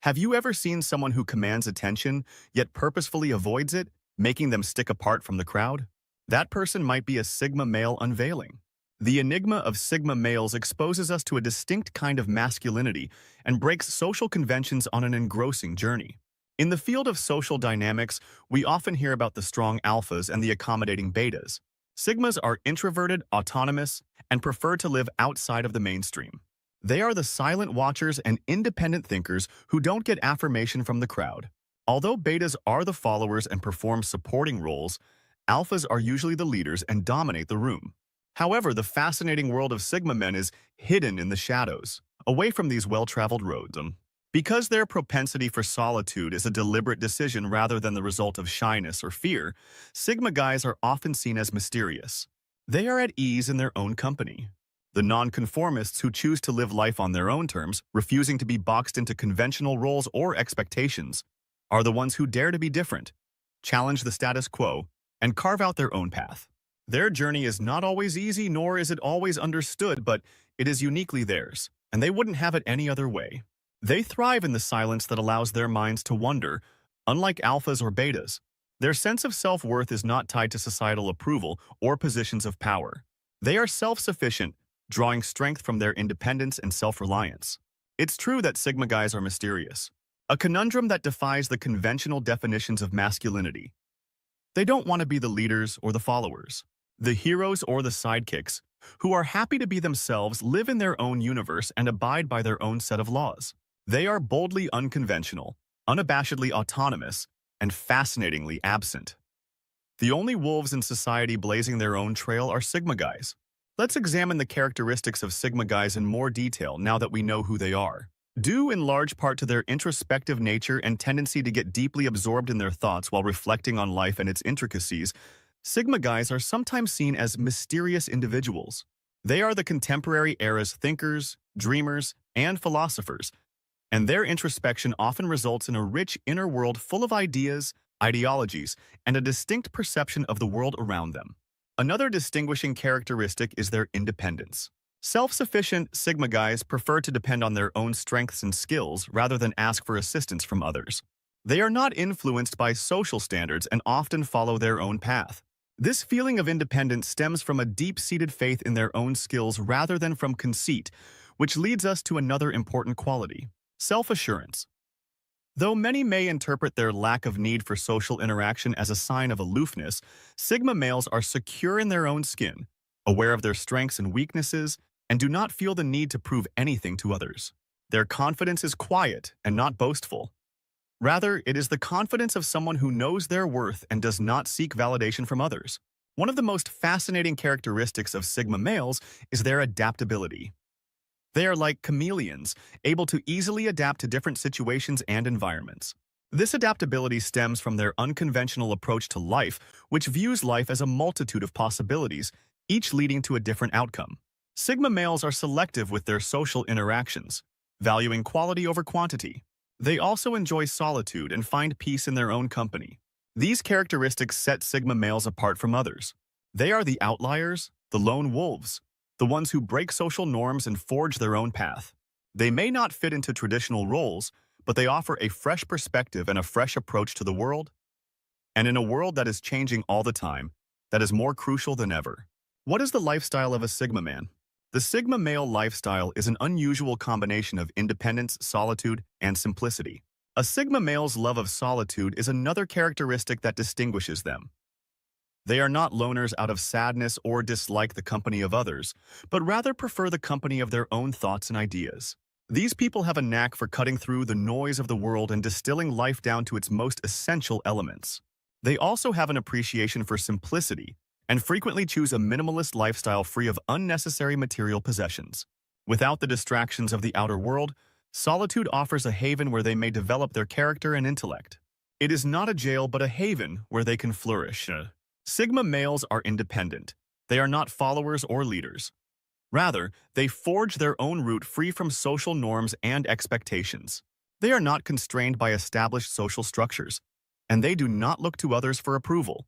Have you ever seen someone who commands attention, yet purposefully avoids it, making them stick apart from the crowd? That person might be a Sigma male unveiling. The enigma of Sigma males exposes us to a distinct kind of masculinity and breaks social conventions on an engrossing journey. In the field of social dynamics, we often hear about the strong alphas and the accommodating betas. Sigmas are introverted, autonomous, and prefer to live outside of the mainstream. They are the silent watchers and independent thinkers who don't get affirmation from the crowd. Although betas are the followers and perform supporting roles, alphas are usually the leaders and dominate the room. However, the fascinating world of Sigma men is hidden in the shadows, away from these well-traveled roads. Because their propensity for solitude is a deliberate decision rather than the result of shyness or fear, Sigma guys are often seen as mysterious. They are at ease in their own company. The nonconformists who choose to live life on their own terms, refusing to be boxed into conventional roles or expectations, are the ones who dare to be different, challenge the status quo, and carve out their own path. Their journey is not always easy, nor is it always understood, but it is uniquely theirs, and they wouldn't have it any other way. They thrive in the silence that allows their minds to wander. Unlike alphas or betas, their sense of self-worth is not tied to societal approval or positions of power. They are self-sufficient, drawing strength from their independence and self-reliance. It's true that Sigma guys are mysterious, a conundrum that defies the conventional definitions of masculinity. They don't want to be the leaders or the followers, the heroes or the sidekicks, who are happy to be themselves, live in their own universe, and abide by their own set of laws. They are boldly unconventional, unabashedly autonomous, and fascinatingly absent. The only wolves in society blazing their own trail are Sigma guys. Let's examine the characteristics of Sigma guys in more detail now that we know who they are. Due in large part to their introspective nature and tendency to get deeply absorbed in their thoughts while reflecting on life and its intricacies, Sigma guys are sometimes seen as mysterious individuals. They are the contemporary era's thinkers, dreamers, and philosophers, and their introspection often results in a rich inner world full of ideas, ideologies, and a distinct perception of the world around them. Another distinguishing characteristic is their independence. Self-sufficient Sigma guys prefer to depend on their own strengths and skills rather than ask for assistance from others. They are not influenced by social standards and often follow their own path. This feeling of independence stems from a deep-seated faith in their own skills rather than from conceit, which leads us to another important quality: self-assurance. Though many may interpret their lack of need for social interaction as a sign of aloofness, Sigma males are secure in their own skin, aware of their strengths and weaknesses, and do not feel the need to prove anything to others. Their confidence is quiet and not boastful. Rather, it is the confidence of someone who knows their worth and does not seek validation from others. One of the most fascinating characteristics of Sigma males is their adaptability. They are like chameleons, able to easily adapt to different situations and environments. This adaptability stems from their unconventional approach to life, which views life as a multitude of possibilities, each leading to a different outcome. Sigma males are selective with their social interactions, valuing quality over quantity. They also enjoy solitude and find peace in their own company. These characteristics set Sigma males apart from others. They are the outliers, the lone wolves, the ones who break social norms and forge their own path. They may not fit into traditional roles, but they offer a fresh perspective and a fresh approach to the world. And in a world that is changing all the time, that is more crucial than ever. What is the lifestyle of a Sigma man? The Sigma male lifestyle is an unusual combination of independence, solitude, and simplicity. A Sigma male's love of solitude is another characteristic that distinguishes them. They are not loners out of sadness or dislike the company of others, but rather prefer the company of their own thoughts and ideas. These people have a knack for cutting through the noise of the world and distilling life down to its most essential elements. They also have an appreciation for simplicity and frequently choose a minimalist lifestyle free of unnecessary material possessions. Without the distractions of the outer world, solitude offers a haven where they may develop their character and intellect. It is not a jail but a haven where they can flourish. Sigma males are independent. They are not followers or leaders. Rather, they forge their own route free from social norms and expectations. They are not constrained by established social structures, and they do not look to others for approval.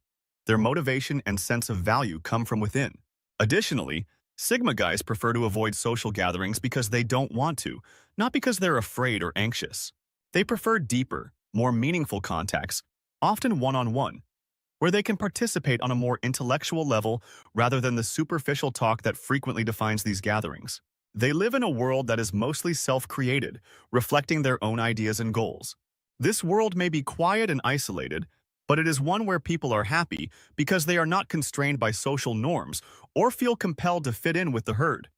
Their motivation and sense of value come from within. Additionally, Sigma guys prefer to avoid social gatherings because they don't want to, not because they're afraid or anxious. They prefer deeper, more meaningful contacts, often one-on-one, where they can participate on a more intellectual level rather than the superficial talk that frequently defines these gatherings. They live in a world that is mostly self-created, reflecting their own ideas and goals. This world may be quiet and isolated, but it is one where people are happy because they are not constrained by social norms or feel compelled to fit in with the herd.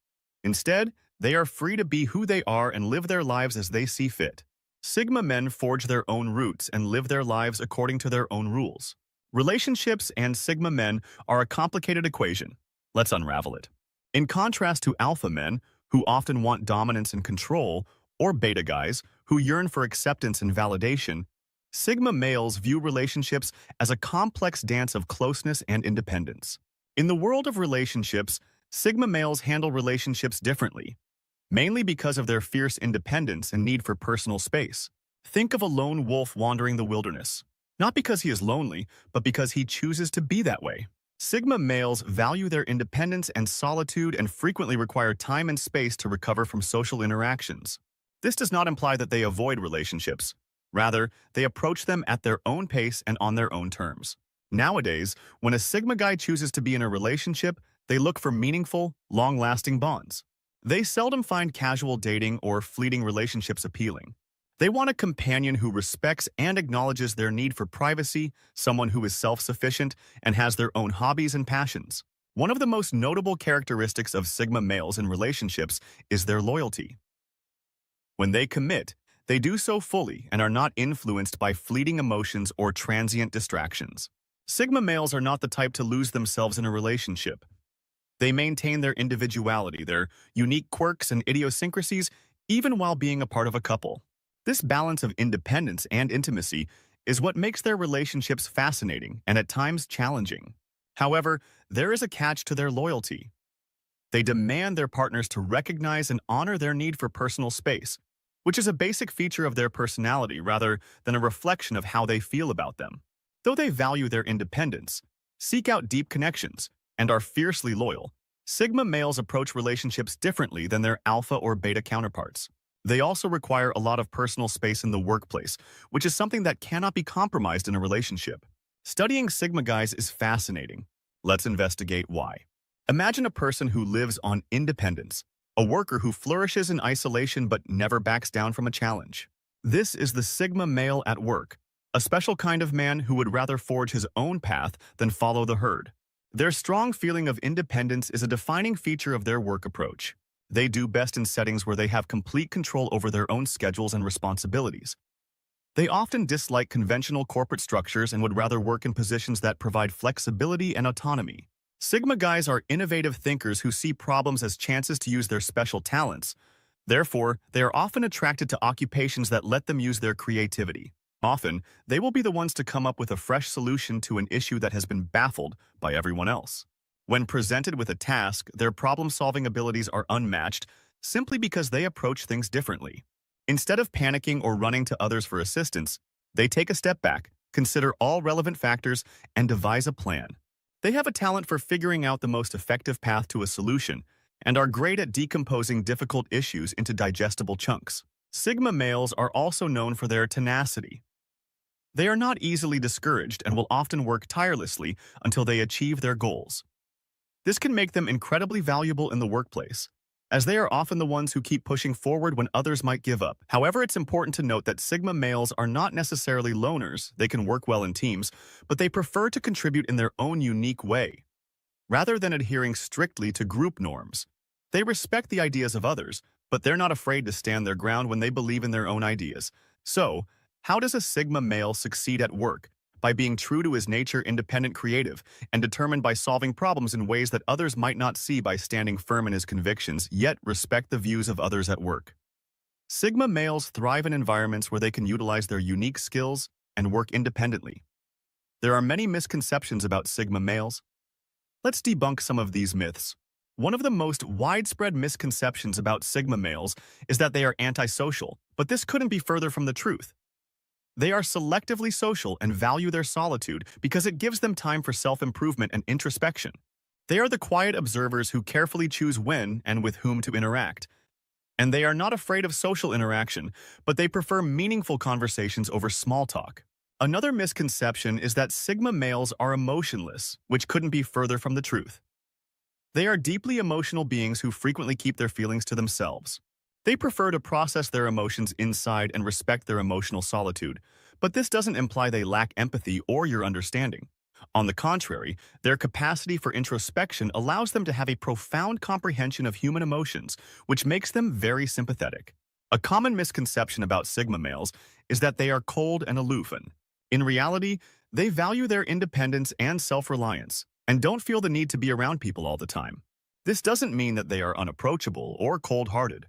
Instead, they are free to be who they are and live their lives as they see fit. Sigma men forge their own roots and live their lives according to their own rules. Relationships and Sigma men are a complicated equation. Let's unravel it. In contrast to alpha men, who often want dominance and control, or beta guys, who yearn for acceptance and validation, Sigma males view relationships as a complex dance of closeness and independence. In the world of relationships, Sigma males handle relationships differently, mainly because of their fierce independence and need for personal space. Think of a lone wolf wandering the wilderness, not because he is lonely, but because he chooses to be that way. Sigma males value their independence and solitude and frequently require time and space to recover from social interactions. This does not imply that they avoid relationships. Rather, they approach them at their own pace and on their own terms. Nowadays, when a Sigma guy chooses to be in a relationship, they look for meaningful, long-lasting bonds. They seldom find casual dating or fleeting relationships appealing. They want a companion who respects and acknowledges their need for privacy, someone who is self-sufficient and has their own hobbies and passions. One of the most notable characteristics of Sigma males in relationships is their loyalty. When they commit, they do so fully and are not influenced by fleeting emotions or transient distractions. Sigma males are not the type to lose themselves in a relationship. They maintain their individuality, their unique quirks and idiosyncrasies, even while being a part of a couple. This balance of independence and intimacy is what makes their relationships fascinating and at times challenging. However, there is a catch to their loyalty. They demand their partners to recognize and honor their need for personal space, which is a basic feature of their personality rather than a reflection of how they feel about them. Though they value their independence, seek out deep connections, and are fiercely loyal, Sigma males approach relationships differently than their alpha or beta counterparts. They also require a lot of personal space in the workplace, which is something that cannot be compromised in a relationship. Studying Sigma guys is fascinating. Let's investigate why. Imagine a person who lives on independence, a worker who flourishes in isolation but never backs down from a challenge. This is the Sigma male at work, a special kind of man who would rather forge his own path than follow the herd. Their strong feeling of independence is a defining feature of their work approach. They do best in settings where they have complete control over their own schedules and responsibilities. They often dislike conventional corporate structures and would rather work in positions that provide flexibility and autonomy. Sigma guys are innovative thinkers who see problems as chances to use their special talents. Therefore, they are often attracted to occupations that let them use their creativity. Often, they will be the ones to come up with a fresh solution to an issue that has been baffled by everyone else. When presented with a task, their problem-solving abilities are unmatched simply because they approach things differently. Instead of panicking or running to others for assistance, they take a step back, consider all relevant factors, and devise a plan. They have a talent for figuring out the most effective path to a solution and are great at decomposing difficult issues into digestible chunks. Sigma males are also known for their tenacity. They are not easily discouraged and will often work tirelessly until they achieve their goals. This can make them incredibly valuable in the workplace, as they are often the ones who keep pushing forward when others might give up. However, it's important to note that Sigma males are not necessarily loners. They can work well in teams, but they prefer to contribute in their own unique way. Rather than adhering strictly to group norms, they respect the ideas of others, but they're not afraid to stand their ground when they believe in their own ideas. So, how does a Sigma male succeed at work? By being true to his nature, independent, creative, and determined by solving problems in ways that others might not see, by standing firm in his convictions, yet respect the views of others at work. Sigma males thrive in environments where they can utilize their unique skills and work independently. There are many misconceptions about Sigma males. Let's debunk some of these myths. One of the most widespread misconceptions about Sigma males is that they are antisocial, but this couldn't be further from the truth. They are selectively social and value their solitude because it gives them time for self-improvement and introspection. They are the quiet observers who carefully choose when and with whom to interact. And they are not afraid of social interaction, but they prefer meaningful conversations over small talk. Another misconception is that Sigma males are emotionless, which couldn't be further from the truth. They are deeply emotional beings who frequently keep their feelings to themselves. They prefer to process their emotions inside and respect their emotional solitude, but this doesn't imply they lack empathy or your understanding. On the contrary, their capacity for introspection allows them to have a profound comprehension of human emotions, which makes them very sympathetic. A common misconception about Sigma males is that they are cold and aloof, and, in reality, they value their independence and self-reliance, and don't feel the need to be around people all the time. This doesn't mean that they are unapproachable or cold-hearted.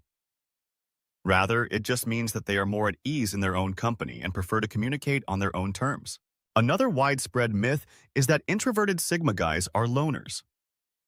Rather, it just means that they are more at ease in their own company and prefer to communicate on their own terms. Another widespread myth is that introverted Sigma guys are loners.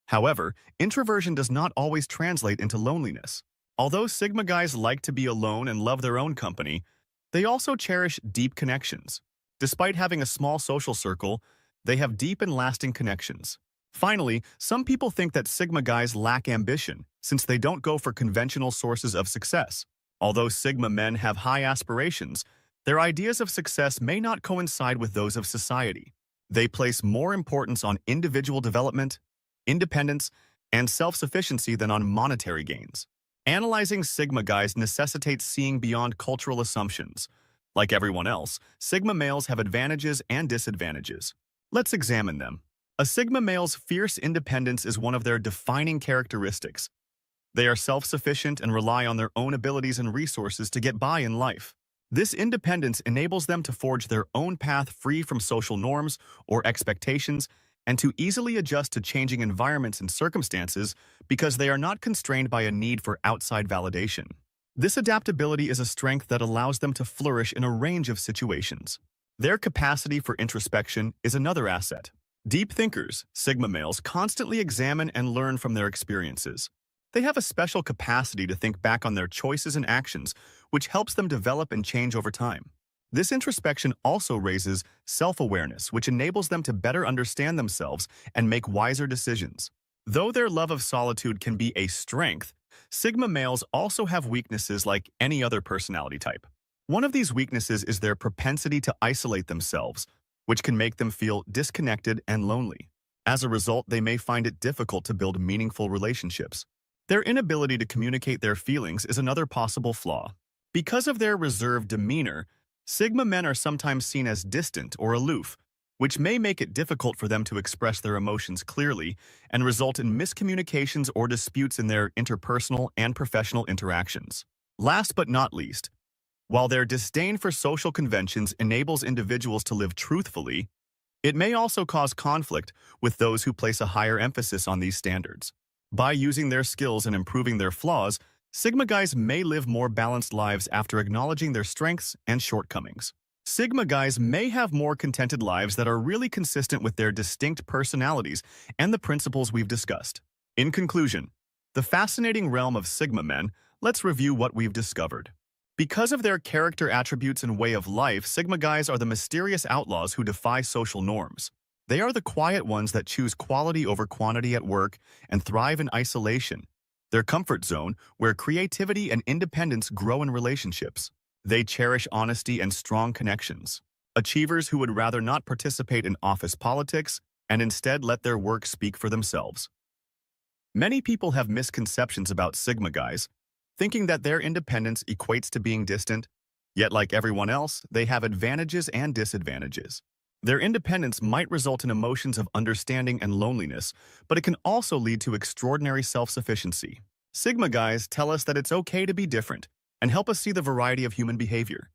However, introversion does not always translate into loneliness. Although Sigma guys like to be alone and love their own company, they also cherish deep connections. Despite having a small social circle, they have deep and lasting connections. Finally, some people think that Sigma guys lack ambition, since they don't go for conventional sources of success. Although Sigma men have high aspirations, their ideas of success may not coincide with those of society. They place more importance on individual development, independence, and self-sufficiency than on monetary gains. Analyzing Sigma guys necessitates seeing beyond cultural assumptions. Like everyone else, Sigma males have advantages and disadvantages. Let's examine them. A Sigma male's fierce independence is one of their defining characteristics. They are self-sufficient and rely on their own abilities and resources to get by in life. This independence enables them to forge their own path free from social norms or expectations and to easily adjust to changing environments and circumstances because they are not constrained by a need for outside validation. This adaptability is a strength that allows them to flourish in a range of situations. Their capacity for introspection is another asset. Deep thinkers, Sigma males, constantly examine and learn from their experiences. They have a special capacity to think back on their choices and actions, which helps them develop and change over time. This introspection also raises self-awareness, which enables them to better understand themselves and make wiser decisions. Though their love of solitude can be a strength, Sigma males also have weaknesses like any other personality type. One of these weaknesses is their propensity to isolate themselves, which can make them feel disconnected and lonely. As a result, they may find it difficult to build meaningful relationships. Their inability to communicate their feelings is another possible flaw. Because of their reserved demeanor, Sigma men are sometimes seen as distant or aloof, which may make it difficult for them to express their emotions clearly and result in miscommunications or disputes in their interpersonal and professional interactions. Last but not least, while their disdain for social conventions enables individuals to live truthfully, it may also cause conflict with those who place a higher emphasis on these standards. By using their skills and improving their flaws, Sigma guys may live more balanced lives after acknowledging their strengths and shortcomings. Sigma guys may have more contented lives that are really consistent with their distinct personalities and the principles we've discussed. In conclusion, the fascinating realm of Sigma men, let's review what we've discovered. Because of their character attributes and way of life, Sigma guys are the mysterious outlaws who defy social norms. They are the quiet ones that choose quality over quantity at work and thrive in isolation, their comfort zone where creativity and independence grow in relationships. They cherish honesty and strong connections, achievers who would rather not participate in office politics and instead let their work speak for themselves. Many people have misconceptions about Sigma guys, thinking that their independence equates to being distant, yet like everyone else, they have advantages and disadvantages. Their independence might result in emotions of understanding and loneliness, but it can also lead to extraordinary self-sufficiency. Sigma guys tell us that it's okay to be different and help us see the variety of human behavior.